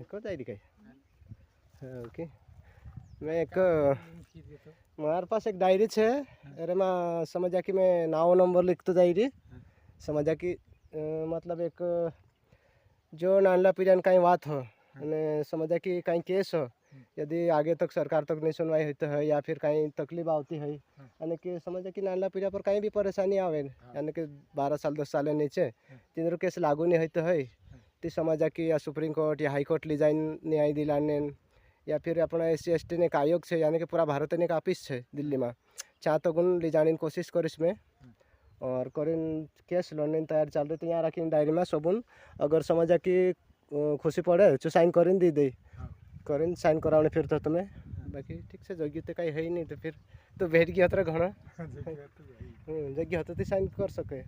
को डायरी का ओके मैं एक मारे पास एक डायरी छे अरे मैं समझा कि मैं नाव नंबर लिखतो डायरी समझा कि मतलब एक जो नानला पीरियन कहीं बात हो ने समझा कि कहीं केस हो यदि आगे तक सरकार तक नहीं सुनवाई होती है या फिर कहीं तकलीफ आती है यानी कि समझा कि नानला पीरियन पर कहीं भी परेशानी आवे यानी कि 12 साल 10 साल नीचे तीनों केस लागू नहीं होते है तो समझा कि या सुप्रीम कोर्ट या हाई कोर्ट लिजाइन न्याय दिलाने या फिर अपना SC ST ने एक आयोग है यानी कि पूरा भारत ने एक ऑफिस है दिल्ली में चाह तो गुण लिजाने की कोशिश करिस में और करीन केस लड़ने तैयार चल रही थी यहाँ रखी डायरी में सबून अगर समझा कि खुशी पड़े तो साइन करीन दी दे करीन साइन कराने फिर तो तुम्हें बाकी ठीक से जगह तो कहीं है ही नहीं तो फिर तो बैठ गया तेरा घना जगह होता तो साइन कर सके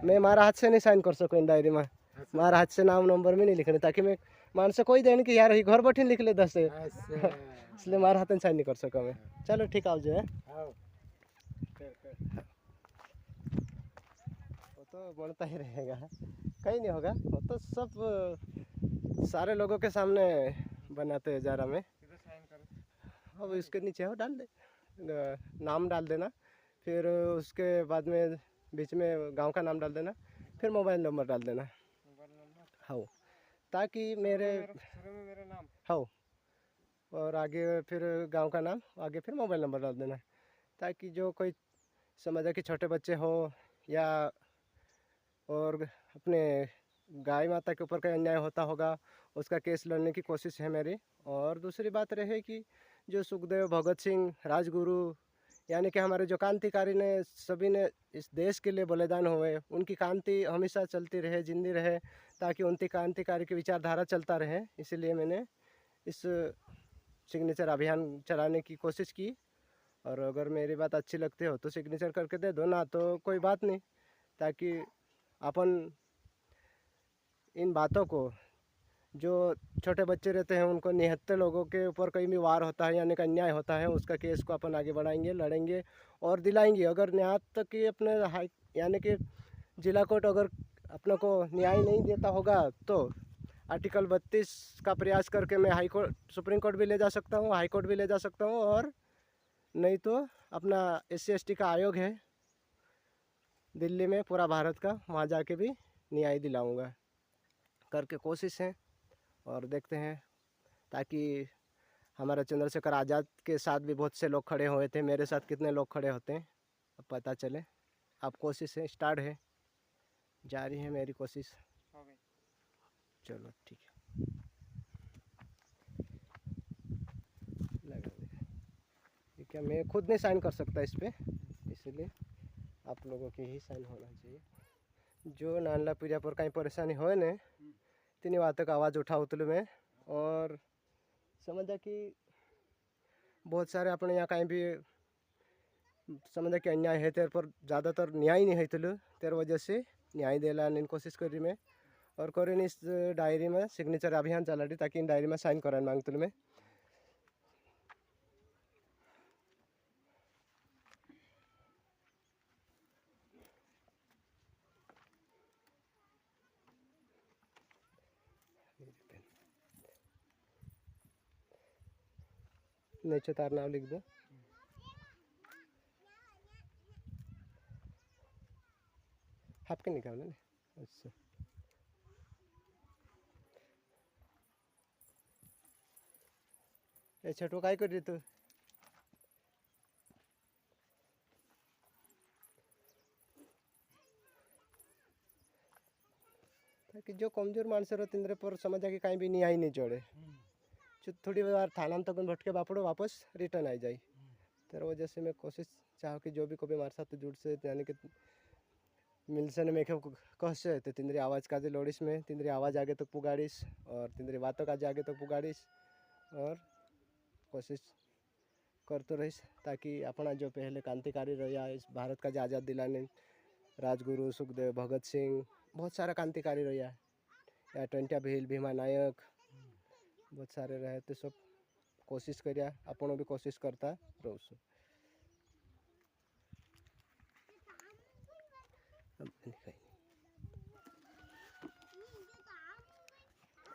मैं मारा हाथ से नहीं साइन कर सको इन डायरी में मारा हाथ से नाम नंबर में नहीं लिखने ताकि मैं मान से कोई देने कि यार ही घर बैठे लिख ले 10 से इसलिए मारा हाथ में साइन नहीं कर सका मैं चलो ठीक आओ जो है वो तो बनता ही रहेगा कहीं नहीं होगा वो तो सब सारे लोगों के सामने बनाते हैं ज़रा में अब इसके नीचे हो डाल दे नाम डाल देना फिर उसके बाद में बीच में गांव का नाम डाल देना फिर मोबाइल नंबर डाल देना हाँ ताकि मेरे नाम हाँ और आगे फिर गांव का नाम आगे फिर मोबाइल नंबर डाल देना ताकि जो कोई समझा कि छोटे बच्चे हो या और अपने गाय माता के ऊपर कोई अन्याय होता होगा उसका केस लड़ने की कोशिश है मेरी और दूसरी बात रहे कि जो सुखदेव भगत सिंह राजगुरु यानी कि हमारे जो क्रांतिकारी ने सभी ने इस देश के लिए बलिदान हुए उनकी क्रांति हमेशा चलती रहे जिंदी रहे ताकि उनकी क्रांतिकारी की विचारधारा चलता रहे इसलिए मैंने इस सिग्नेचर अभियान चलाने की कोशिश की और अगर मेरी बात अच्छी लगती हो तो सिग्नेचर करके दे दो ना तो कोई बात नहीं ताकि अपन इन बातों को जो छोटे बच्चे रहते हैं उनको निहत्थे लोगों के ऊपर कहीं भी वार होता है यानी कि अन्याय होता है उसका केस को अपन आगे बढ़ाएंगे लड़ेंगे और दिलाएंगे अगर न्याय तक कि अपने हाई यानी कि जिला कोर्ट अगर अपने को न्याय नहीं देता होगा तो आर्टिकल 32 का प्रयास करके मैं हाई कोर्ट सुप्रीम कोर्ट भी ले जा सकता हूँ हाई कोर्ट भी ले जा सकता हूँ और नहीं तो अपना SC ST का आयोग है दिल्ली में पूरा भारत का वहाँ जाके भी न्याय दिलाऊंगा करके कोशिश है और देखते हैं ताकि हमारा चंद्रशेखर आज़ाद के साथ भी बहुत से लोग खड़े हुए थे मेरे साथ कितने लोग खड़े होते हैं अब पता चले अब कोशिश है स्टार्ट है जारी है मेरी कोशिश चलो ठीक है लगा दे क्या मैं खुद नहीं साइन कर सकता इस पर इसलिए आप लोगों की ही साइन होना चाहिए जो नानला पीढ़िया पर कहीं परेशानी हो ने तीन बातों का आवाज़ उठा उतलू में और समझा कि बहुत सारे अपने यहाँ कहीं भी समझा कि अन्याय है तेरे पर ज़्यादातर न्याय नहीं है तुलू तेरे वजह से न्याय दिलाने की कोशिश कर रही मैं और करें इस डायरी में सिग्नेचर अभियान चला रही ताकि इन डायरी में साइन कराने मांग तुल में नीचे तार नाम लिख दो आपके निकालना नहीं अच्छा ए छोटो काय कर रही तू ताकि जो कमजोर मानस तिंद्रे पर समझा कि कहीं भी न्याय नहीं जोड़े थोड़ी बार थाना तक भटके बापड़ो वापस रिटर्न आ जाए तेरे वजह से मैं कोशिश चाहूँ कि जो भी कभी हमारे साथ जुड़ से यानी कि मिलसे में कह से तो तिंद्री आवाज़ का लोड़िस में तिंद्री आवाज़ आगे तक पुगाड़िस और तिंद्री बातों का आगे तक पुगाड़िस और कोशिश करते रहीस ताकि अपना जो पहले क्रांतिकारी रहा इस भारत का जो आज़ाद दिलाने राजगुरु सुखदेव भगत सिंह बहुत सारा क्रांतिकारी रहा या टंट्या भील भीमा नायक बहुत सारे रहे तो सब कोशिश करिया अपन भी कोशिश करता रहो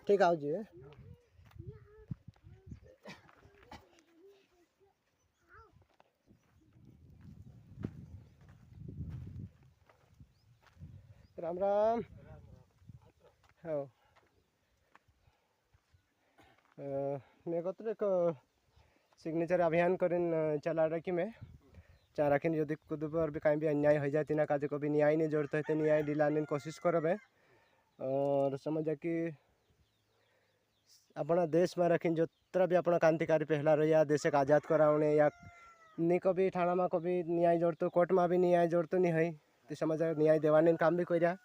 ठीक आओ जी। राम राम। हाँ मेरे को तो एक सिग्नेचर अभियान करें चला रखी मैं चाह रखी जो खुद पर भी कहीं भी अन्याय हो जाती ना काजे को भी न्याय नहीं जोड़ते है न्याय दिलाने की कोशिश करो मैं और समझ कि अपना देश में रखी जो तरह भी अपना क्रांतिकारी पहला रहा देश को आज़ाद कराने या नहीं को भी थाना में को भी न्याय जोड़तो कोर्ट में भी न्याय जोड़तो नहीं है तो समझ न्याय देवाने काम भी कर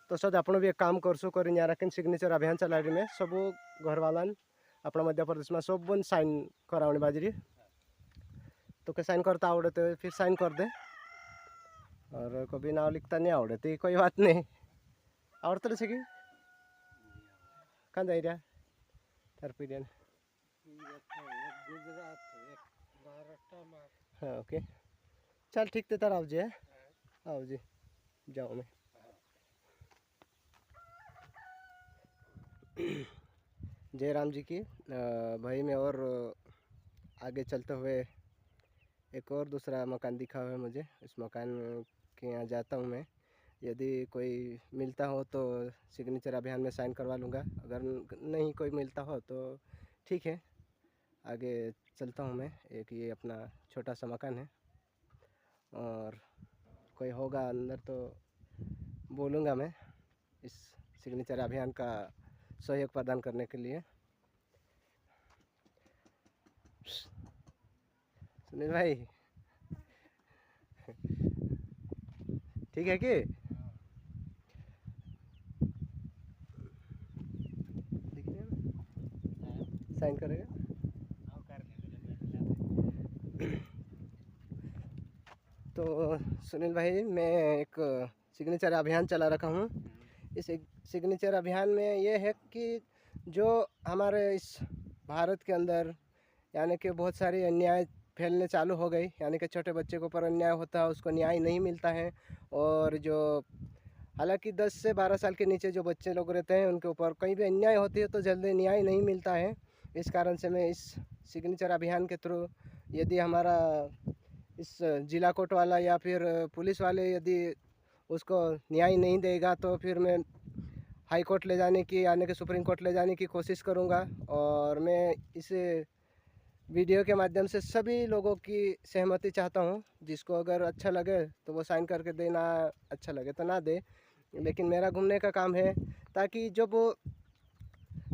तो सद आपण भी एक काम करसु कर रखें सिग्नेचर अभियान चला रही में सब घर वाला अपना मध्य प्रदेश में सब बन साइन कराने बाजरी तो के साइन करता आवड़े तो फिर साइन कर दे और कभी नाव लिखता नहीं आवड़े तो कोई बात नहीं आवड़ता रहे कि कहाँ जा रहा तार पीरियन हाँ ओके चल ठीक थे तार आओ जी जाओ मैं जय राम जी की भाई मैं और आगे चलते हुए एक और दूसरा मकान दिखा हुआ है मुझे इस मकान के यहाँ जाता हूँ मैं यदि कोई मिलता हो तो सिग्नेचर अभियान में साइन करवा लूँगा अगर नहीं कोई मिलता हो तो ठीक है आगे चलता हूँ मैं एक ये अपना छोटा सा मकान है और कोई होगा अंदर तो बोलूँगा मैं इस सिग्नेचर अभियान का सहयोग प्रदान करने के लिए। सुनील भाई ठीक है कि साइन करेगा तो सुनील भाई मैं एक सिग्नेचर अभियान चला रखा हूँ इस सिग्नेचर अभियान में ये है कि जो हमारे इस भारत के अंदर यानी कि बहुत सारी अन्याय फैलने चालू हो गई यानी कि छोटे बच्चे के ऊपर अन्याय होता है उसको न्याय नहीं मिलता है और जो हालांकि 10 से 12 साल के नीचे जो बच्चे लोग रहते हैं उनके ऊपर कहीं भी अन्याय होती है तो जल्दी न्याय नहीं मिलता है इस कारण से मैं इस सिग्नेचर अभियान के थ्रू यदि हमारा इस जिला कोर्ट वाला या फिर पुलिस वाले यदि उसको न्याय नहीं देगा तो फिर मैं हाई कोर्ट ले जाने की यानी कि सुप्रीम कोर्ट ले जाने की कोशिश करूँगा और मैं इस वीडियो के माध्यम से सभी लोगों की सहमति चाहता हूँ जिसको अगर अच्छा लगे तो वो साइन करके देना अच्छा लगे तो ना दे लेकिन मेरा घूमने का काम है ताकि जब वो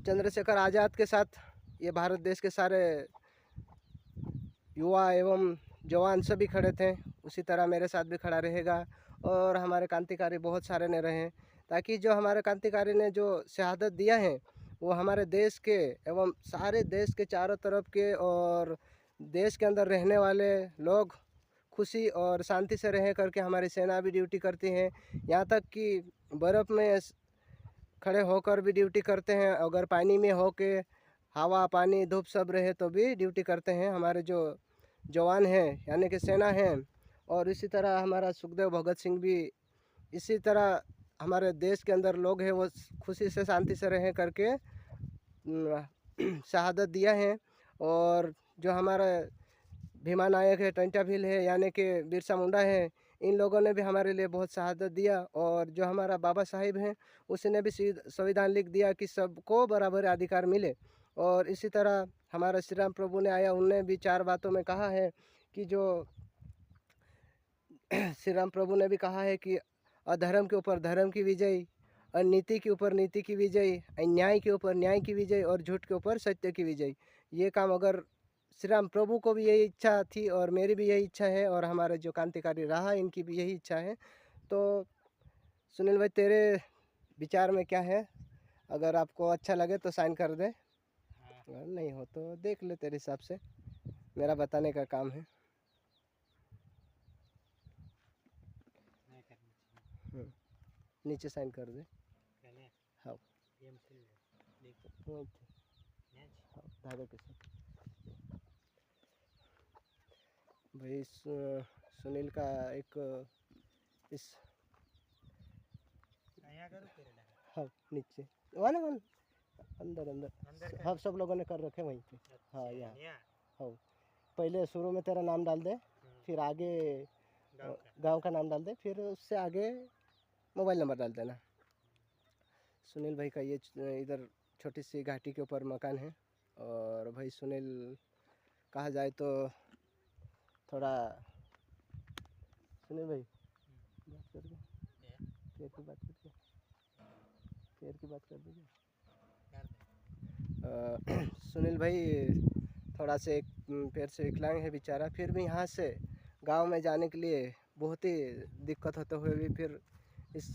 चंद्रशेखर आज़ाद के साथ ये भारत देश के सारे युवा एवं जवान सभी खड़े थे उसी तरह मेरे साथ भी खड़ा रहेगा और हमारे क्रांतिकारी बहुत सारे ने रहे ताकि जो हमारे क्रांतिकारी ने जो शहादत दिया है वो हमारे देश के एवं सारे देश के चारों तरफ के और देश के अंदर रहने वाले लोग खुशी और शांति से रह करके हमारी सेना भी ड्यूटी करती है यहाँ तक कि बर्फ़ में खड़े होकर भी ड्यूटी करते हैं अगर पानी में होके हवा पानी धूप सब रहे तो भी ड्यूटी करते हैं हमारे जो जवान हैं यानी कि सेना है और इसी तरह हमारा सुखदेव भगत सिंह भी इसी तरह हमारे देश के अंदर लोग हैं वो खुशी से शांति से रह करके शहादत दिया है और जो हमारा भीमा नायक है टंटा भील है यानी कि बिरसा मुंडा है इन लोगों ने भी हमारे लिए बहुत शहादत दिया और जो हमारा बाबा साहिब हैं उसने भी संविधान लिख दिया कि सबको बराबर अधिकार मिले और इसी तरह हमारा श्री राम प्रभु ने आया उनने भी 4 बातों में कहा है कि जो श्री राम प्रभु ने भी कहा है कि अधर्म के ऊपर धर्म की विजय अनीति के ऊपर नीति की विजय अन्याय के ऊपर न्याय की विजय और झूठ के ऊपर सत्य की विजय। ये काम अगर श्री राम प्रभु को भी यही इच्छा थी और मेरी भी यही इच्छा है और हमारे जो क्रांतिकारी रहा इनकी भी यही इच्छा है। तो सुनील भाई तेरे विचार में क्या है अगर आपको अच्छा लगे तो साइन कर दे अगर नहीं हो तो देख ले तेरे हिसाब से मेरा बताने का काम है। नीचे साइन कर दे हाँ धागा के साथ भाई सुनील का एक इस हाँ नीचे वन अंदर अंदर अंदर हाँ सब लोगों ने कर रखे वहीं पे। हाँ अच्छा, यहाँ हाँ पहले शुरू में तेरा नाम डाल दे, फिर आगे गांव का नाम डाल दे, फिर उससे आगे मोबाइल नंबर डाल देना। सुनील भाई का ये इधर छोटी सी घाटी के ऊपर मकान है। और भाई सुनील कहा जाए तो थोड़ा सुनील भाई बात करके पेड़ की बात करके पेड़ की बात कर दीजिए। सुनील भाई थोड़ा से एक पैर से विकलांग है बेचारा, फिर भी यहाँ से गांव में जाने के लिए बहुत ही दिक्कत होते हुए भी फिर इस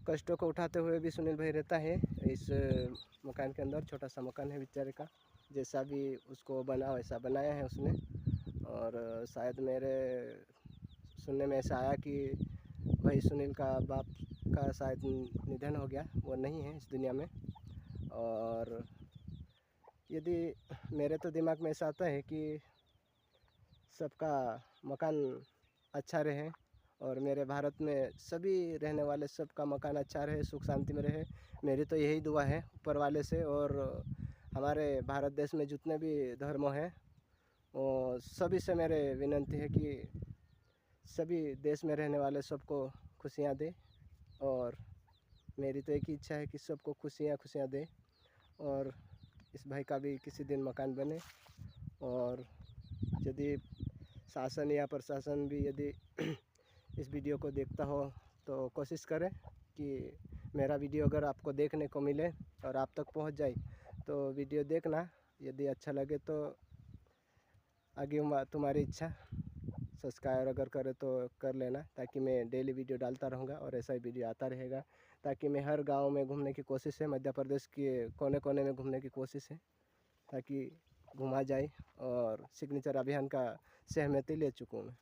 कष्टों को उठाते हुए भी सुनील भाई रहता है इस मकान के अंदर। छोटा सा मकान है बेचारे का, जैसा भी उसको बना वैसा बनाया है उसने। और शायद मेरे सुनने में ऐसा आया कि भाई सुनील का बाप का शायद निधन हो गया, वो नहीं है इस दुनिया में। और यदि मेरे तो दिमाग में ऐसा आता है कि सबका मकान अच्छा रहे और मेरे भारत में सभी रहने वाले सबका मकान अच्छा रहे, सुख शांति में रहे। मेरी तो यही दुआ है ऊपर वाले से। और हमारे भारत देश में जितने भी धर्म हैं वो सभी से मेरे विनती है कि सभी देश में रहने वाले सबको खुशियाँ दे। और मेरी तो एक ही इच्छा है कि सबको खुशियाँ दे और इस भाई का भी किसी दिन मकान बने। और यदि शासन या प्रशासन भी यदि इस वीडियो को देखता हो तो कोशिश करें कि मेरा वीडियो अगर आपको देखने को मिले और आप तक पहुंच जाए तो वीडियो देखना। यदि अच्छा लगे तो आगे तुम्हारी इच्छा, सब्सक्राइब अगर करे तो कर लेना, ताकि मैं डेली वीडियो डालता रहूँगा और ऐसा ही वीडियो आता रहेगा। ताकि मैं हर गांव में घूमने की कोशिश है, मध्य प्रदेश के कोने कोने में घूमने की कोशिश है, ताकि घुमा जाए। और सिग्नेचर अभियान का सहमति ले चुका हूँ मैं।